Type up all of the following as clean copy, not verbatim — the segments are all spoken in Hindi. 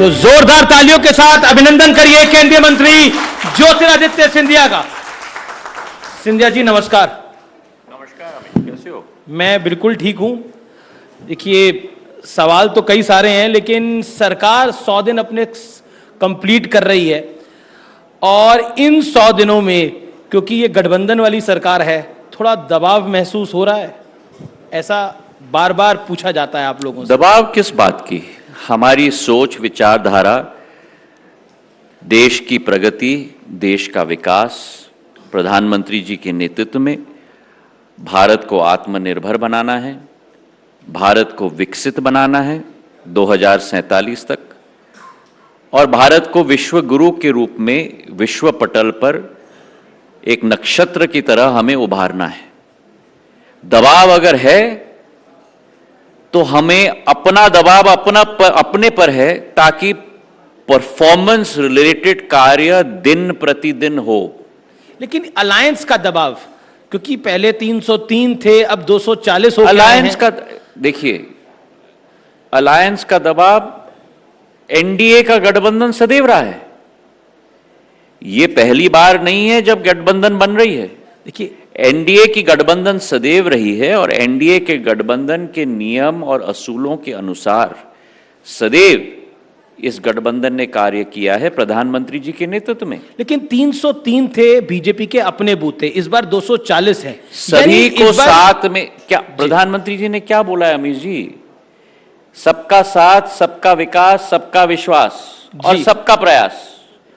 तो जोरदार तालियों के साथ अभिनंदन करिए केंद्रीय मंत्री ज्योतिरादित्य सिंधिया का। सिंधिया जी नमस्कार। नमस्कार अमित, कैसे हो? मैं बिल्कुल ठीक हूं। देखिए, सवाल तो कई सारे हैं, लेकिन सरकार 100 दिन अपने कंप्लीट कर रही है और इन 100 दिनों में, क्योंकि ये गठबंधन वाली सरकार है, थोड़ा दबाव महसूस हो रहा है, ऐसा बार बार पूछा जाता है आप लोगों से। दबाव किस बात की? हमारी सोच विचारधारा, देश की प्रगति, देश का विकास, प्रधानमंत्री जी के नेतृत्व में भारत को आत्मनिर्भर बनाना है, भारत को विकसित बनाना है 2047 तक, और भारत को विश्व गुरु के रूप में विश्व पटल पर एक नक्षत्र की तरह हमें उभारना है। दबाव अगर है तो हमें अपना दबाव अपने पर है, ताकि परफॉर्मेंस रिलेटेड कार्य दिन प्रतिदिन हो। लेकिन अलायंस का दबाव, क्योंकि पहले 303 थे, अब 240 हो गए हैं। अलायंस का देखिए, अलायंस का दबाव, एनडीए का गठबंधन सदैव रहा है। यह पहली बार नहीं है जब गठबंधन बन रही है। देखिए, एनडीए की गठबंधन सदैव रही है और एनडीए के गठबंधन के नियम और असूलों के अनुसार सदैव इस गठबंधन ने कार्य किया है प्रधानमंत्री जी के नेतृत्व में। लेकिन 303 थे बीजेपी के अपने बूथ थे, इस बार 240 है। सभी को साथ में, क्या प्रधानमंत्री जी ने क्या बोला है अमित जी? सबका साथ, सबका विकास, सबका विश्वास और सबका प्रयास।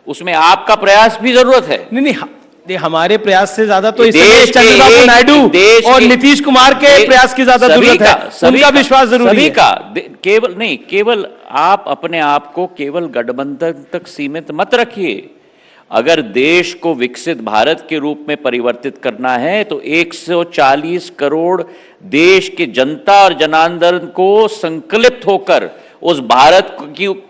उसमें आपका प्रयास भी जरूरत है। नहीं, हमारे प्रयास से ज्यादा तो इसमें चंद्रबाबू नायडू और नीतीश कुमार के प्रयास की ज्यादा जरूरत है। उनका विश्वास जरूरी है। केवल नहीं, केवल आप अपने आप को केवल गठबंधन तक सीमित मत रखिए। अगर देश को विकसित भारत के रूप में परिवर्तित करना है तो 140 करोड़ देश के जनता और जनार्दन को संकलित होकर उस भारत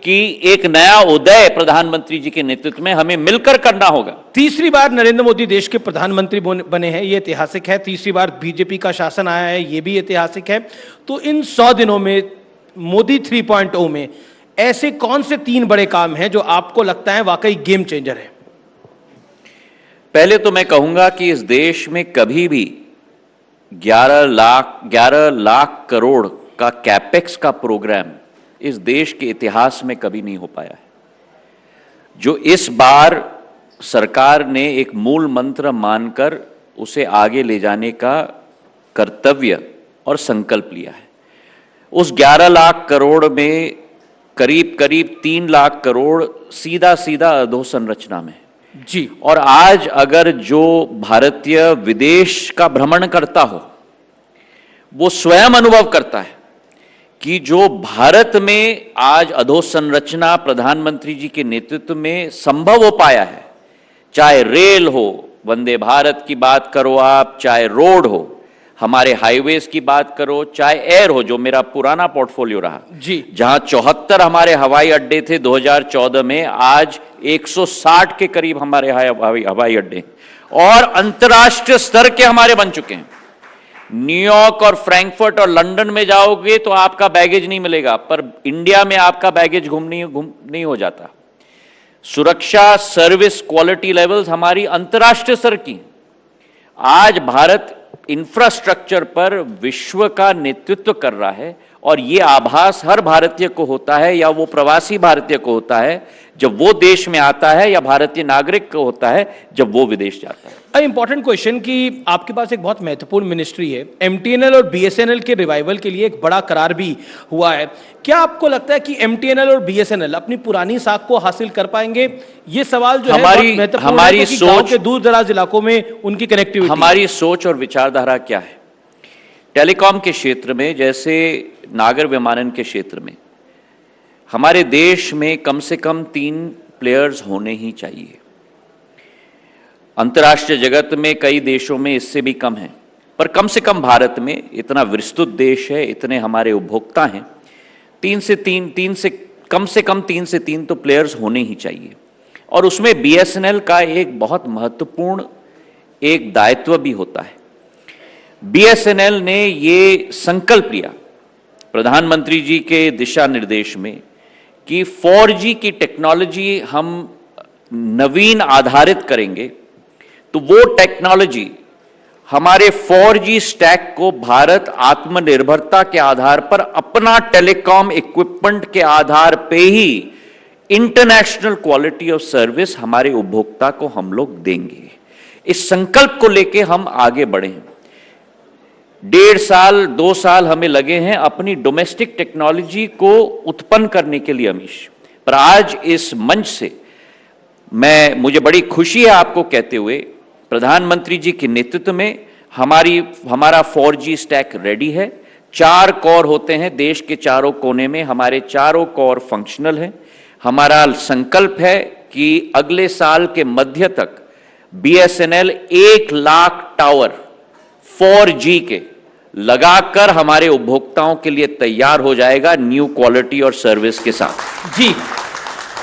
की एक नया उदय प्रधानमंत्री जी के नेतृत्व में हमें मिलकर करना होगा। तीसरी बार नरेंद्र मोदी देश के प्रधानमंत्री बने हैं, ये ऐतिहासिक है। तीसरी बार बीजेपी का शासन आया है, ये भी ऐतिहासिक है। तो इन 100 दिनों में मोदी 3.0 में ऐसे कौन से 3 बड़े काम हैं जो आपको लगता है वाकई गेम चेंजर है? पहले तो मैं कहूंगा कि इस देश में कभी भी 11 लाख करोड़ का कैपेक्स का प्रोग्राम इस देश के इतिहास में कभी नहीं हो पाया है। जो इस बार सरकार ने एक मूल मंत्र मानकर उसे आगे ले जाने का कर्तव्य और संकल्प लिया है, उस 11 लाख करोड़ में करीब 3 लाख करोड़ सीधा अधोसंरचना में जी। और आज अगर जो भारतीय विदेश का भ्रमण करता हो, वो स्वयं अनुभव करता है कि जो भारत में आज अधोसंरचना प्रधानमंत्री जी के नेतृत्व में संभव हो पाया है, चाहे रेल हो, वंदे भारत की बात करो आप, चाहे रोड हो, हमारे हाईवेज की बात करो, चाहे एयर हो, जो मेरा पुराना पोर्टफोलियो रहा जी, जहां 74 हमारे हवाई अड्डे थे 2014 में, आज 160 के करीब हमारे हवाई अड्डे और अंतर्राष्ट्रीय स्तर के हमारे बन चुके हैं। न्यूयॉर्क और फ्रैंकफर्ट और लंदन में जाओगे तो आपका बैगेज नहीं मिलेगा, पर इंडिया में आपका बैगेज घूम नहीं हो जाता। सुरक्षा, सर्विस, क्वालिटी लेवल्स हमारी अंतर्राष्ट्रीय स्तर की। आज भारत इंफ्रास्ट्रक्चर पर विश्व का नेतृत्व कर रहा है और यह आभास हर भारतीय को होता है, या वो प्रवासी भारतीय को होता है जब वो देश में आता है, या भारतीय नागरिक को होता है जब वो विदेश जाता है। इंपॉर्टेंट क्वेश्चन कि आपके पास एक बहुत महत्वपूर्ण मिनिस्ट्री है। एमटीएनएल और बीएसएनएल के रिवाइवल के लिए एक बड़ा करार भी हुआ है। क्या आपको लगता है कि एमटीएनएल और बीएसएनएल अपनी पुरानी साख को हासिल कर पाएंगे? ये सवाल जो हमारी सोच के दूर दराज इलाकों में उनकी कनेक्टिविटी, हमारी सोच और विचारधारा क्या है? टेलीकॉम के क्षेत्र में, जैसे नागर विमानन के क्षेत्र में, हमारे देश में कम से कम 3 प्लेयर्स होने ही चाहिए। अंतर्राष्ट्रीय जगत में कई देशों में इससे भी कम है, पर कम से कम भारत में, इतना विस्तृत देश है, इतने हमारे उपभोक्ता हैं, 3 से 3 तो प्लेयर्स होने ही चाहिए। और उसमें बीएसएनएल का एक बहुत महत्वपूर्ण एक दायित्व भी होता है। बीएसएनएल ने ये संकल्प लिया प्रधानमंत्री जी के दिशा निर्देश में कि 4G की टेक्नोलॉजी हम नवीन आधारित करेंगे तो वो टेक्नोलॉजी हमारे 4G स्टैक को भारत आत्मनिर्भरता के आधार पर अपना टेलीकॉम इक्विपमेंट के आधार पे ही इंटरनेशनल क्वालिटी ऑफ सर्विस हमारे उपभोक्ता को हम लोग देंगे। इस संकल्प को लेके हम आगे बढ़े हैं। 1.5 साल 2 साल हमें लगे हैं अपनी डोमेस्टिक टेक्नोलॉजी को उत्पन्न करने के लिए अमीश, पर आज इस मंच से मुझे बड़ी खुशी है आपको कहते हुए प्रधानमंत्री जी के नेतृत्व में हमारा 4G स्टैक रेडी है। 4 कोर होते हैं देश के चारों कोने में, हमारे चारों कोर फंक्शनल हैं। हमारा संकल्प है कि अगले साल के मध्य तक BSNL 1 लाख टावर 4G के लगाकर हमारे उपभोक्ताओं के लिए तैयार हो जाएगा न्यू क्वालिटी और सर्विस के साथ। जी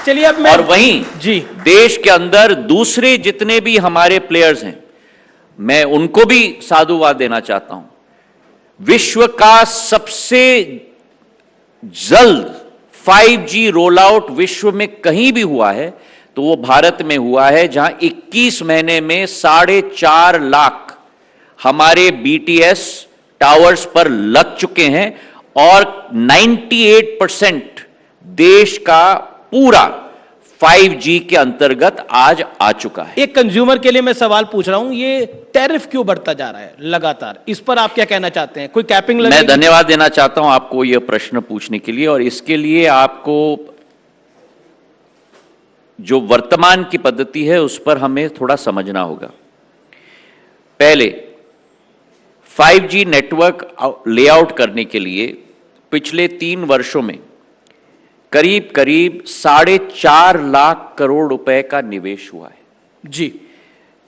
चलिए अब और वहीं जी देश के अंदर दूसरे जितने भी हमारे प्लेयर्स हैं मैं उनको भी साधुवाद देना चाहता हूं। विश्व का सबसे जल्द 5G रोल आउट विश्व में कहीं भी हुआ है तो वो भारत में हुआ है, जहां 21 महीने में 4.5 लाख हमारे BTS टावर्स पर लग चुके हैं और 98% देश का पूरा 5G के अंतर्गत आज आ चुका है। एक कंज्यूमर के लिए मैं सवाल पूछ रहा हूं, ये टैरिफ क्यों बढ़ता जा रहा है लगातार, इस पर आप क्या कहना चाहते हैं? कोई कैपिंग लगेगी? मैं धन्यवाद देना चाहता हूं आपको यह प्रश्न पूछने के लिए, और इसके लिए आपको जो वर्तमान की पद्धति है उस पर हमें थोड़ा समझना होगा। पहले 5G नेटवर्क लेआउट करने के लिए पिछले 3 वर्षों में करीब 4.5 लाख करोड़ रुपए का निवेश हुआ है। जी,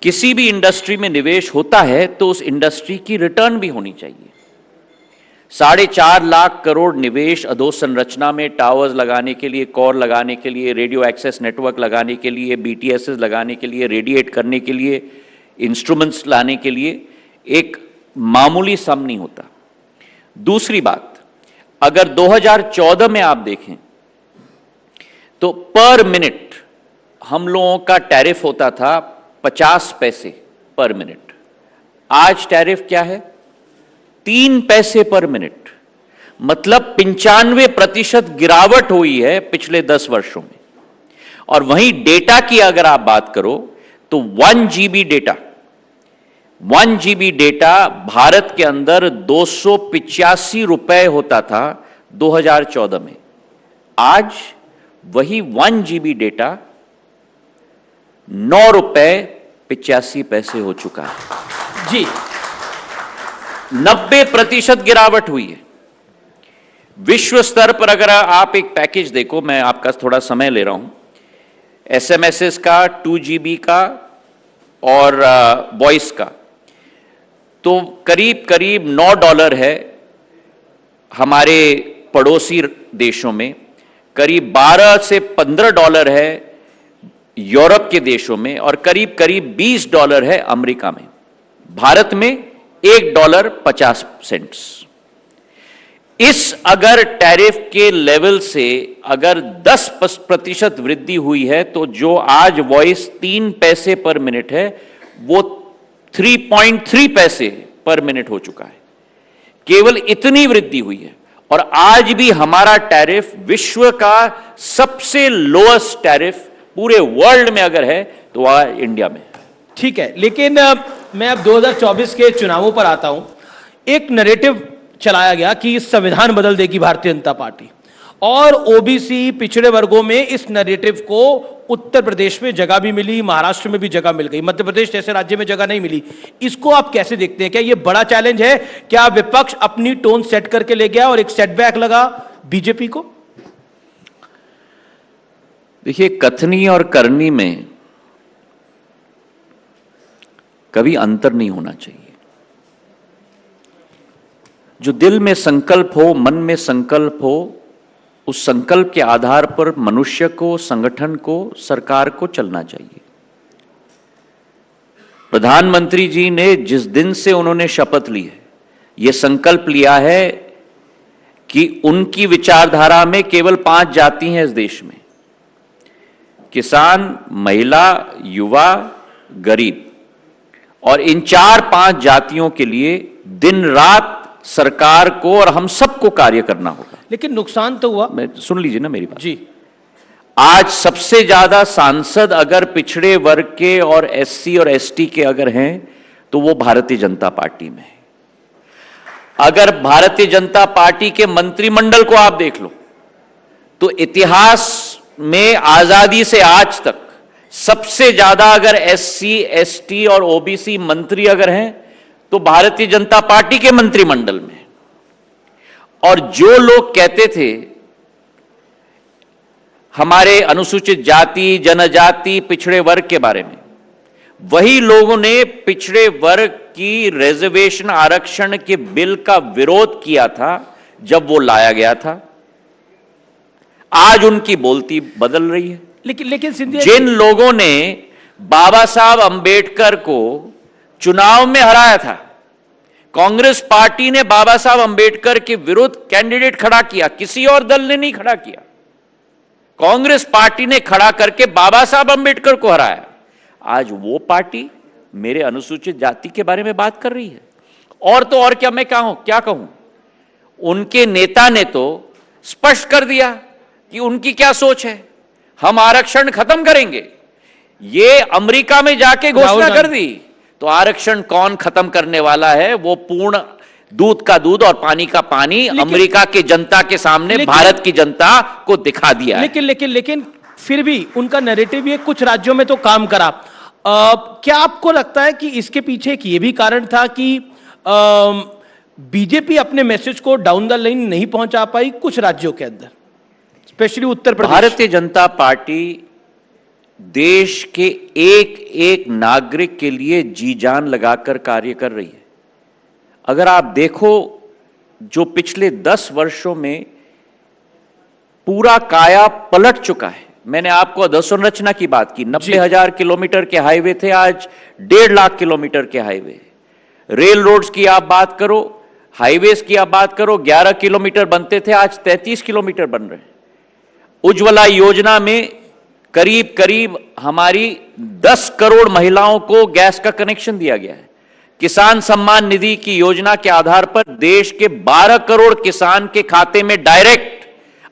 किसी भी इंडस्ट्री में निवेश होता है तो उस इंडस्ट्री की रिटर्न भी होनी चाहिए। 4.5 लाख करोड़ निवेश अधोसंरचना में टावर्स लगाने के लिए, कोर लगाने के लिए, रेडियो एक्सेस नेटवर्क लगाने के लिए, BTS लगाने के लिए, रेडिएट करने के लिए, इंस्ट्रूमेंट्स लाने के लिए एक मामूली सम नहीं होता। दूसरी बात, अगर 2014 में आप देखें तो पर मिनट हम लोगों का टैरिफ होता था 50 पैसे पर मिनट। आज टैरिफ क्या है? 3 पैसे पर मिनट, मतलब 95% गिरावट हुई है पिछले 10 वर्षों में। और वहीं डेटा की अगर आप बात करो तो 1 GB डेटा भारत के अंदर 285 रुपए होता था 2014 में। आज वही 1 GB डेटा 9 रुपए 85 पैसे हो चुका है। जी, 90% गिरावट हुई है। विश्व स्तर पर अगर आप एक पैकेज देखो, मैं आपका थोड़ा समय ले रहा हूं, SMSs का 2 GB का और वॉइस का, तो करीब करीब $9 है हमारे पड़ोसी देशों में, करीब $12 से $15 है यूरोप के देशों में, और करीब करीब $20 है अमेरिका में। भारत में $1.50। इस अगर टैरिफ के लेवल से अगर 10% वृद्धि हुई है तो जो आज वॉइस 3 पैसे पर मिनट है वो 3.3 पैसे पर मिनट हो चुका है। केवल इतनी वृद्धि हुई है, और आज भी हमारा टैरिफ विश्व का सबसे लोएस्ट टैरिफ पूरे वर्ल्ड में अगर है तो वह इंडिया में। ठीक है, लेकिन मैं अब 2024 के चुनावों पर आता हूं। एक नैरेटिव चलाया गया कि संविधान बदल देगी भारतीय जनता पार्टी, और OBC पिछड़े वर्गों में इस नैरेटिव को उत्तर प्रदेश में जगह भी मिली, महाराष्ट्र में भी जगह मिल गई, मध्य प्रदेश जैसे राज्य में जगह नहीं मिली। इसको आप कैसे देखते हैं? क्या ये बड़ा चैलेंज है? क्या विपक्ष अपनी टोन सेट करके ले गया और एक सेटबैक लगा बीजेपी को? देखिए, कथनी और करनी में कभी अंतर नहीं होना चाहिए। जो दिल में संकल्प हो, मन में संकल्प हो, उस संकल्प के आधार पर मनुष्य को, संगठन को, सरकार को चलना चाहिए। प्रधानमंत्री जी ने जिस दिन से उन्होंने शपथ ली है, यह संकल्प लिया है कि उनकी विचारधारा में केवल 5 जाति हैं इस देश में: किसान, महिला, युवा, गरीब। और इन 4-5 जातियों के लिए दिन रात सरकार को और हम सबको कार्य करना होगा। लेकिन नुकसान तो हुआ। मैं सुन लीजिए ना मेरी बात जी। आज सबसे ज्यादा सांसद अगर पिछड़े वर्ग के और एससी और एसटी के अगर हैं तो वो भारतीय जनता पार्टी में है। अगर भारतीय जनता पार्टी के मंत्रिमंडल को आप देख लो तो इतिहास में आजादी से आज तक सबसे ज्यादा अगर एससी, एसटी और ओबीसी मंत्री अगर हैं तो भारतीय जनता पार्टी के मंत्रिमंडल में। और जो लोग कहते थे हमारे अनुसूचित जाति, जनजाति, पिछड़े वर्ग के बारे में, वही लोगों ने पिछड़े वर्ग की रिजर्वेशन आरक्षण के बिल का विरोध किया था जब वो लाया गया था। आज उनकी बोलती बदल रही है। लेकिन सिंधिया, जिन लोगों ने बाबा साहब अंबेडकर को चुनाव में हराया था, कांग्रेस पार्टी ने बाबा साहब अंबेडकर के विरुद्ध कैंडिडेट खड़ा किया, किसी और दल ने नहीं खड़ा किया। कांग्रेस पार्टी ने खड़ा करके बाबा साहब अंबेडकर को हराया। आज वो पार्टी मेरे अनुसूचित जाति के बारे में बात कर रही है। और तो और क्या मैं क्या कहूं, उनके नेता ने तो स्पष्ट कर दिया कि उनकी क्या सोच है। हम आरक्षण खत्म करेंगे, ये अमेरिका में जाके घोषणा कर दी। तो आरक्षण कौन खत्म करने वाला है? वो पूर्ण दूध का दूध और पानी का पानी अमेरिका की जनता के सामने भारत की जनता को दिखा दिया है। लेकिन फिर भी उनका नैरेटिव ये कुछ राज्यों में तो काम करा। क्या आपको लगता है कि इसके पीछे एक ये भी कारण था कि बीजेपी अपने मैसेज को डाउन द लाइन नहीं पहुंचा पाई कुछ राज्यों के अंदर, स्पेशली उत्तर प्रदेश? भारतीय जनता पार्टी देश के एक एक नागरिक के लिए जी जान लगाकर कार्य कर रही है। अगर आप देखो, जो पिछले 10 वर्षों में पूरा काया पलट चुका है। मैंने आपको अधोसंरचना की बात की, 90,000 किलोमीटर के हाईवे थे, आज 1.5 लाख किलोमीटर के हाईवे। रेल रोड्स की आप बात करो, हाईवेज की आप बात करो, 11 किलोमीटर बनते थे, आज 33 किलोमीटर बन रहे हैं। उज्ज्वला योजना में करीब करीब हमारी 10 करोड़ महिलाओं को गैस का कनेक्शन दिया गया है। किसान सम्मान निधि की योजना के आधार पर देश के 12 करोड़ किसान के खाते में डायरेक्ट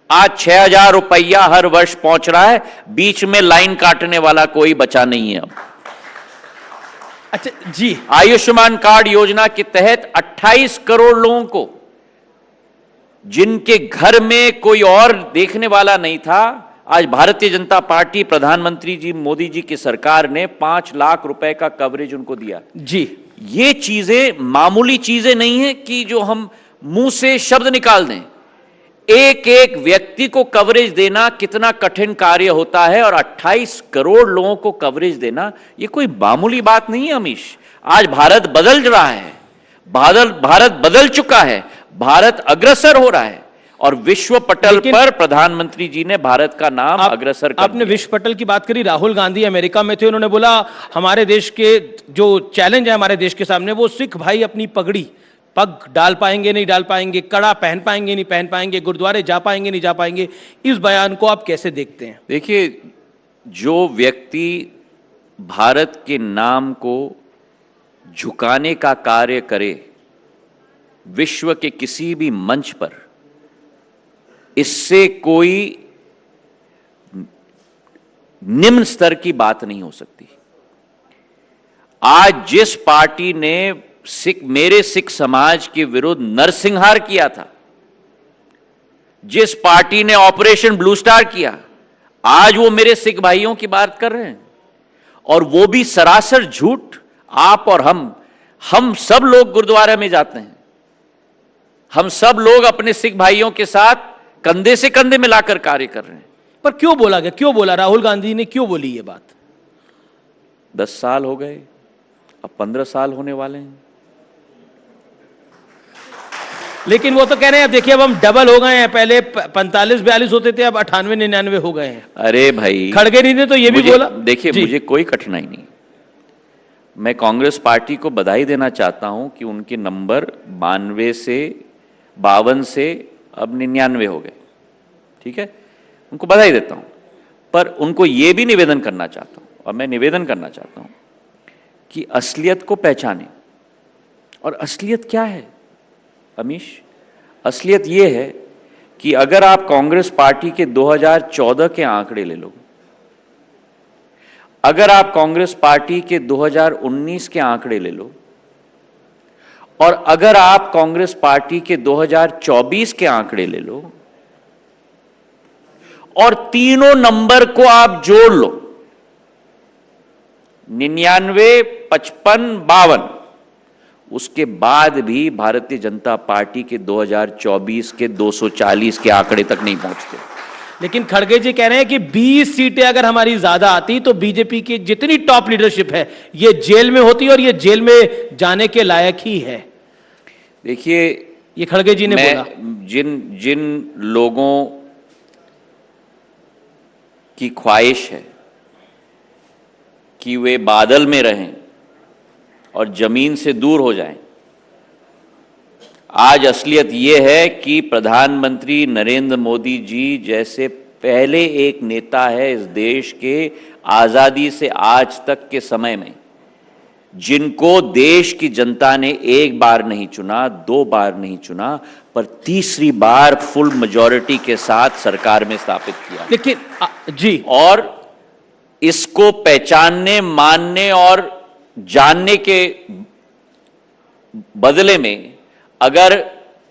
आज 6,000 रुपया हर वर्ष पहुंच रहा है। बीच में लाइन काटने वाला कोई बचा नहीं है अब। अच्छा जी। आयुष्मान कार्ड योजना के तहत 28 करोड़ लोगों को, जिनके घर में कोई और देखने वाला नहीं था, आज भारतीय जनता पार्टी, प्रधानमंत्री जी मोदी जी की सरकार ने 5 लाख रुपए का कवरेज उनको दिया जी। ये चीजें मामूली चीजें नहीं है कि जो हम मुंह से शब्द निकाल दें। एक एक व्यक्ति को कवरेज देना कितना कठिन कार्य होता है, और 28 करोड़ लोगों को कवरेज देना ये कोई मामूली बात नहीं है अमीश। आज भारत बदल रहा है, भारत बदल चुका है, भारत अग्रसर हो रहा है, और विश्व पटल पर प्रधानमंत्री जी ने भारत का नाम अग्रसर कर आपने विश्व पटल की बात करी। राहुल गांधी अमेरिका में थे, उन्होंने बोला हमारे देश के जो चैलेंज है हमारे देश के सामने, वो सिख भाई अपनी पगड़ी पग डाल पाएंगे नहीं डाल पाएंगे, कड़ा पहन पाएंगे नहीं पहन पाएंगे, गुरुद्वारे जा पाएंगे नहीं जा पाएंगे। इस बयान को आप कैसे देखते हैं? देखिए, जो व्यक्ति भारत के नाम को झुकाने का कार्य करे विश्व के किसी भी मंच पर, इससे कोई निम्न स्तर की बात नहीं हो सकती। आज जिस पार्टी ने मेरे सिख समाज के विरुद्ध नरसंहार किया था, जिस पार्टी ने ऑपरेशन ब्लू स्टार किया, आज वो मेरे सिख भाइयों की बात कर रहे हैं, और वो भी सरासर झूठ। आप और हम सब लोग गुरुद्वारा में जाते हैं, हम सब लोग अपने सिख भाइयों के साथ कंधे से कंधे मिलाकर कार्य कर रहे हैं। पर क्यों बोला गया, क्यों बोला राहुल गांधी ने, क्यों बोली ये बात? 10 साल हो गए, अब 15 साल होने वाले हैं। लेकिन वो तो कह रहे हैं अब देखिए अब हम डबल हो गए हैं, पहले 45-42 होते थे, अब 98-99 हो गए हैं। अरे भाई, खड़गे नहीं थे तो ये भी बोला। देखिए, मुझे कोई कठिनाई नहीं, मैं कांग्रेस पार्टी को बधाई देना चाहता हूं कि उनके नंबर 52 से अब 99 हो गए, ठीक है, उनको बधाई देता हूं, पर उनको ये भी निवेदन करना चाहता हूं, और मैं निवेदन करना चाहता हूं कि असलियत को पहचानें। और असलियत क्या है अमीश? असलियत ये है कि अगर आप कांग्रेस पार्टी के 2014 के आंकड़े ले लो, अगर आप कांग्रेस पार्टी के 2019 के आंकड़े ले लो, और अगर आप कांग्रेस पार्टी के 2024 के आंकड़े ले लो, और तीनों नंबर को आप जोड़ लो, 99, 55, 52, उसके बाद भी भारतीय जनता पार्टी के 2024 के 240 के आंकड़े तक नहीं पहुंचते। लेकिन खड़गे जी कह रहे हैं कि 20 सीटें अगर हमारी ज्यादा आती तो बीजेपी की जितनी टॉप लीडरशिप है ये जेल में होती और ये जेल में जाने के लायक ही है। देखिए, ये खड़गे जी ने बोला। जिन लोगों की ख्वाहिश है कि वे बादल में रहें और जमीन से दूर हो जाएं, आज असलियत यह है कि प्रधानमंत्री नरेंद्र मोदी जी जैसे पहले एक नेता है इस देश के आजादी से आज तक के समय में, जिनको देश की जनता ने एक बार नहीं चुना, 2 बार नहीं चुना, पर तीसरी बार फुल मेजॉरिटी के साथ सरकार में स्थापित किया। लेकिन जी, और इसको पहचानने, मानने और जानने के बदले में अगर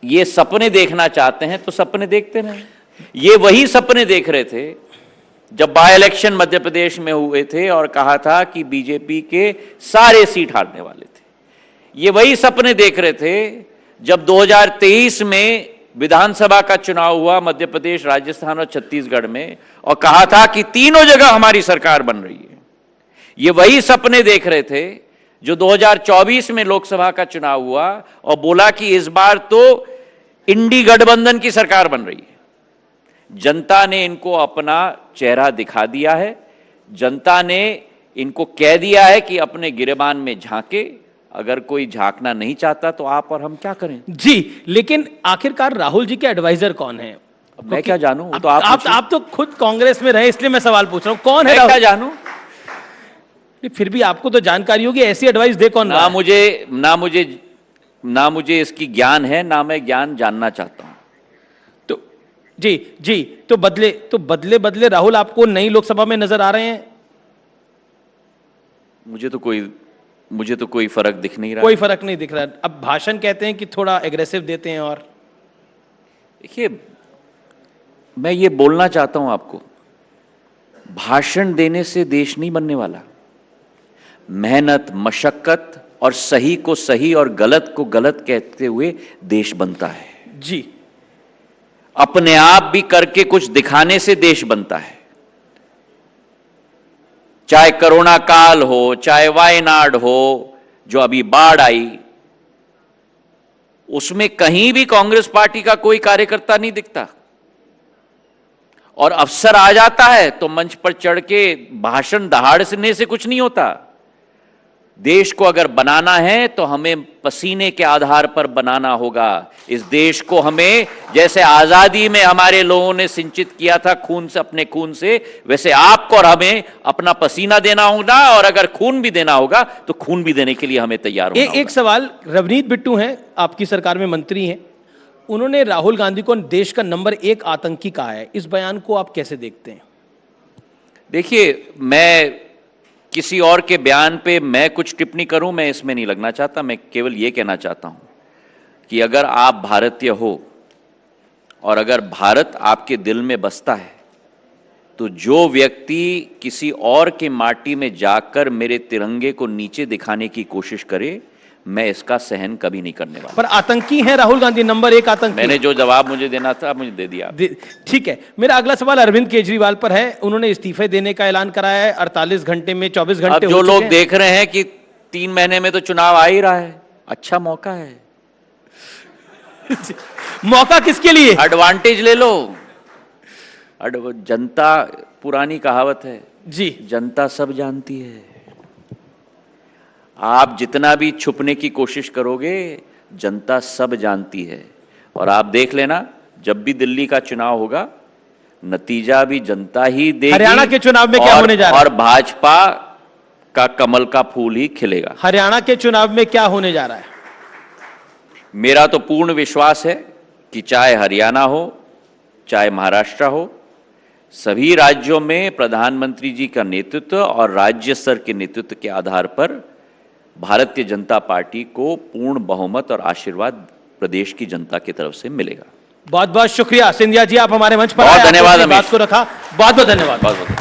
ये सपने देखना चाहते हैं तो सपने देखते रहें। ये वही सपने देख रहे थे जब बाय इलेक्शन मध्य प्रदेश में हुए थे और कहा था कि बीजेपी के सारे सीट हारने वाले थे। ये वही सपने देख रहे थे जब 2023 में विधानसभा का चुनाव हुआ मध्य प्रदेश, राजस्थान और छत्तीसगढ़ में, और कहा था कि तीनों जगह हमारी सरकार बन रही है। ये वही सपने देख रहे थे जो 2024 में लोकसभा का चुनाव हुआ और बोला कि इस बार तो इंडी गठबंधन की सरकार बन रही है। जनता ने इनको अपना चेहरा दिखा दिया है। जनता ने इनको कह दिया है कि अपने गिरेबान में झांके। अगर कोई झांकना नहीं चाहता तो आप और हम क्या करें? जी, लेकिन आखिरकार राहुल जी के एडवाइजर कौन है? मैं क्या जानूं? तो आप तो खुद कांग्रेस में रहे, इसलिए मैं सवाल पूछ रहा हूं, कौन है? मैं क्या जानूं? फिर भी आपको तो जानकारी होगी, ऐसी एडवाइस दे कौन? ना मुझे इसकी ज्ञान है, ना मैं ज्ञान जानना चाहता हूं। तो जी, तो बदले राहुल आपको नई लोकसभा में नजर आ रहे हैं? मुझे तो कोई फर्क दिख नहीं रहा। कोई फर्क नहीं दिख रहा। अब भाषण कहते हैं कि थोड़ा एग्रेसिव देते हैं। और देखिए, मैं ये बोलना चाहता हूं आपको, भाषण देने से देश नहीं बनने वाला। मेहनत, मशक्कत और सही को सही और गलत को गलत कहते हुए देश बनता है। जी, अपने आप भी करके कुछ दिखाने से देश बनता है। चाहे कोरोना काल हो, चाहे वायनाड हो, जो अभी बाढ़ आई, उसमें कहीं भी कांग्रेस पार्टी का कोई कार्यकर्ता नहीं दिखता। और अफसर आ जाता है तो मंच पर चढ़ के भाषण दहाड़ने से कुछ नहीं होता। देश को अगर बनाना है तो हमें पसीने के आधार पर बनाना होगा। इस देश को हमें, जैसे आजादी में हमारे लोगों ने सिंचित किया था खून से, अपने खून से, वैसे आपको और हमें अपना पसीना देना होगा। और अगर खून भी देना होगा तो खून भी देने के लिए हमें तैयार होना होगा। एक सवाल, रवनीत बिट्टू हैं, आपकी सरकार में मंत्री हैं, उन्होंने राहुल गांधी को देश का नंबर 1 आतंकी कहा है। इस बयान को आप कैसे देखते हैं? देखिए, मैं किसी और के बयान पे मैं कुछ टिप्पणी करूं, मैं इसमें नहीं लगना चाहता। मैं केवल यह कहना चाहता हूं कि अगर आप भारतीय हो और अगर भारत आपके दिल में बसता है, तो जो व्यक्ति किसी और के माटी में जाकर मेरे तिरंगे को नीचे दिखाने की कोशिश करे, मैं इसका सहन कभी नहीं करने वाला। पर आतंकी है राहुल गांधी, नंबर 1 आतंकी। मैंने जो जवाब मुझे देना था मुझे दे दिया। ठीक है। मेरा अगला सवाल अरविंद केजरीवाल पर है। उन्होंने इस्तीफे देने का ऐलान कराया है। 48 घंटे में 24 घंटे अब जो लोग देख रहे हैं कि 3 महीने में तो चुनाव आ ही रहा है, अच्छा मौका है। मौका किसके लिए? एडवांटेज ले लो। जनता, पुरानी कहावत है जी, जनता सब जानती है। आप जितना भी छुपने की कोशिश करोगे, जनता सब जानती है। और आप देख लेना, जब भी दिल्ली का चुनाव होगा, नतीजा भी जनता ही देगी। हरियाणा के चुनाव में क्या होने जा रहा है? और भाजपा का कमल का फूल ही खिलेगा। हरियाणा के चुनाव में क्या होने जा रहा है? मेरा तो पूर्ण विश्वास है कि चाहे हरियाणा हो, चाहे महाराष्ट्र हो, सभी राज्यों में प्रधानमंत्री जी का नेतृत्व और राज्य स्तर के नेतृत्व के आधार पर भारतीय जनता पार्टी को पूर्ण बहुमत और आशीर्वाद प्रदेश की जनता की तरफ से मिलेगा। बहुत बहुत शुक्रिया सिंधिया जी, आप हमारे मंच पर बहुत आए, आपने धन्यवाद अपनी अमीश। बात को रखा। बहुत बहुत धन्यवाद। बहुत बहुत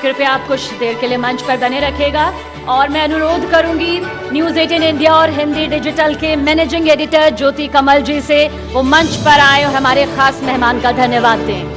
कृपया आप कुछ देर के लिए मंच पर बने रखिएगा और मैं अनुरोध करूंगी न्यूज 18 इंडिया और हिंदी डिजिटल के मैनेजिंग एडिटर ज्योति कमल जी से वो मंच पर आए और हमारे खास मेहमान का धन्यवाद दें।